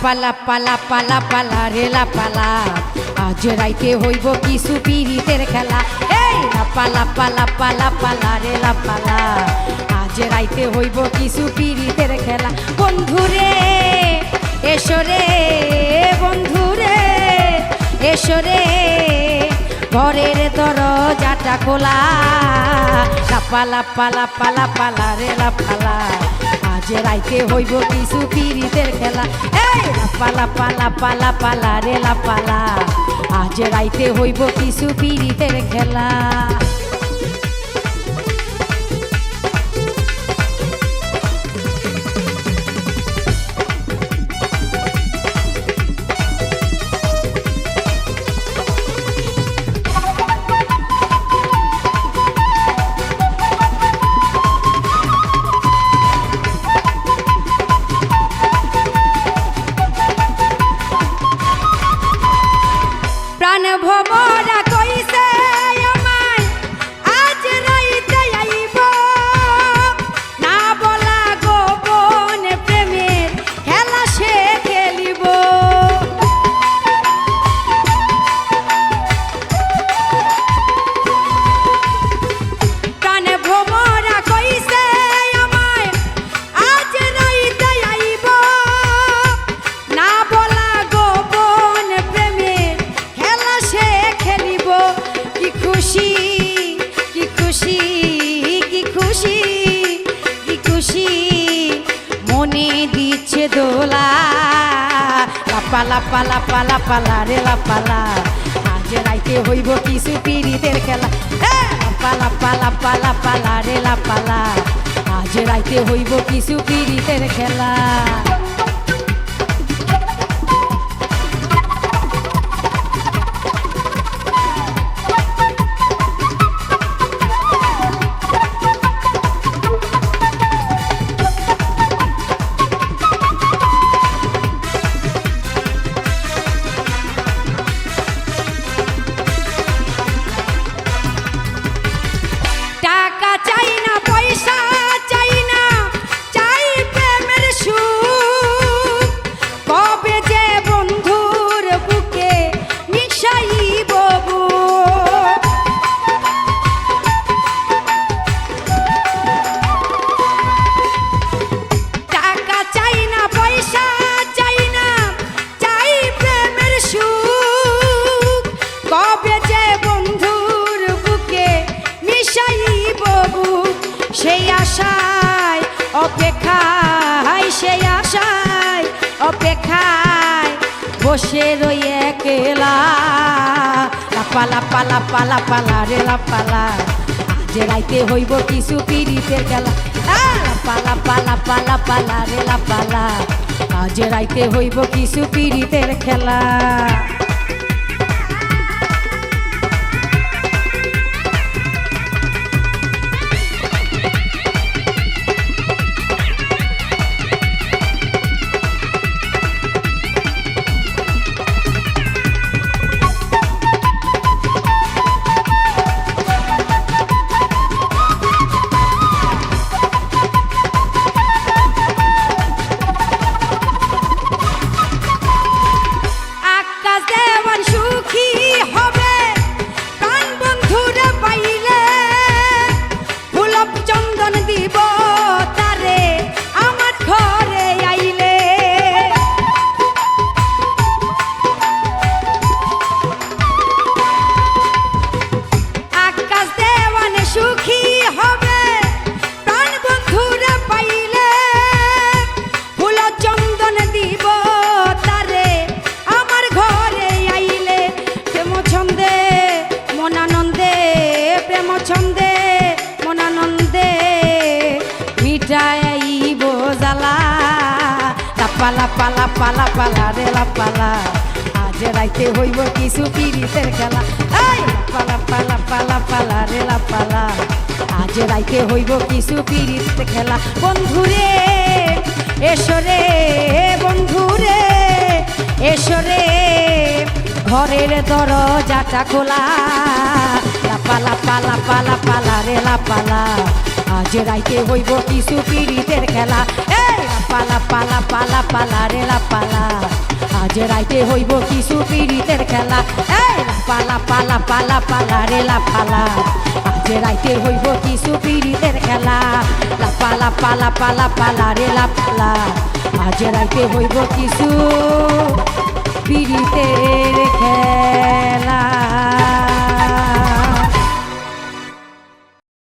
পালা পালা পালা পালা রেলা পালা আজ রাইতে হইব কিছু পিরিতের খেলা। এই পালা পালা পালা পালা রেলা পালা আজ রাইতে হইব কিছু পিরিতের খেলা। বন্ধুরে এসো রে বন্ধুরে এসো রে ঘরের দরজাটা খোলা। পালা পালা পালা পালা রেলা পালা আজ রাইতে হইব কিছু পিরিতের খেলা। এই পালা পালা পালা পালা রেলা পালা আজ রাইতে হইব কিছু পিরিতের খেলা। প্রাণ ভমরা কইছে আমায় আজ রাইতে আইব না বলা গোপন প্রেমের খেলা সে খেলিব। প্রাণ ভমরা কইছে আমায় আজ রাইতে আইব না বলা গোপন প্রেমের খেলা সে খেলিব। কি খুশি কি খুশি কি খুশি কি খুশি মনে দিচ্ছে দোলা। পালা পালা পালা পালা রেলা পালা আজ রাইতে হইব কিছু পিরিতের খেলা। পালা পালা পালা পালা রেলা পালা আজ রাইতে হইব কিছু পিরিতের খেলা। টাকা চাই না পয়সা চাই না চাই প্রেমের সুখ কবে যে বন্ধুর বুকে মিশাইব বুক। টাকা চাই না পয়সা চাই না চাই প্রেমের সুখ কবে যে বন্ধুর বুকে মিশাইব বুক। সেই আশায় অপেক্ষায় সেই আশায় অপেক্ষায় বসে রই একলা। পালা পালা পালা পালা রেলা পালা আজ রাইতে হইব কিছু পিরিতের খেলা। পালা পালা পালা পালা রেলা পালা আজ রাইতে হইব কিছু পিরিতের খেলা। আকাশ দেওয়ান সুখী হবে প্রাণ বন্ধুরে পাইলে ফুলব চন্দন দিব তারে আমার ঘরে আইলে। আকাশ দেওয়ান সুখী হবে প্রাণ বন্ধুরে পাইলে ফুলব চন্দন দিব তারে আমার ঘরে আইলে। প্রেম ছন্দে মনানন্দে প্রেম ছন্দে মনানন্দে মিটাইব জ্বালা। পালা পালা পালা পালা রেলা পালা আজ রাইতে হইব কিছু পিরিতের খেলা। পালা পালা পালা পালা রেলা পালা আজ রাইতে হইব কিছু পিরিতের খেলা। বন্ধুরে এসো রে বন্ধুরে এসো রে ঘরের দরজাটা খোলা। পালা পালা পালা পালা রেলা পালা আজ রাইতে হইব কিছু পিরিতের খেলা। পালা পালা পালা পালা রে লা পালা আজ রাইতে হইব কিছু পীড়িতের খেলা এই পালা পালা পালা পালা রে লা পালা আজ রাইতে হইব কিছু পীড়িতের খেলা লা পালা পালা পালা পালা রে লা পালা আজ রাইতে হইব কিছু পীড়িতের খেলা।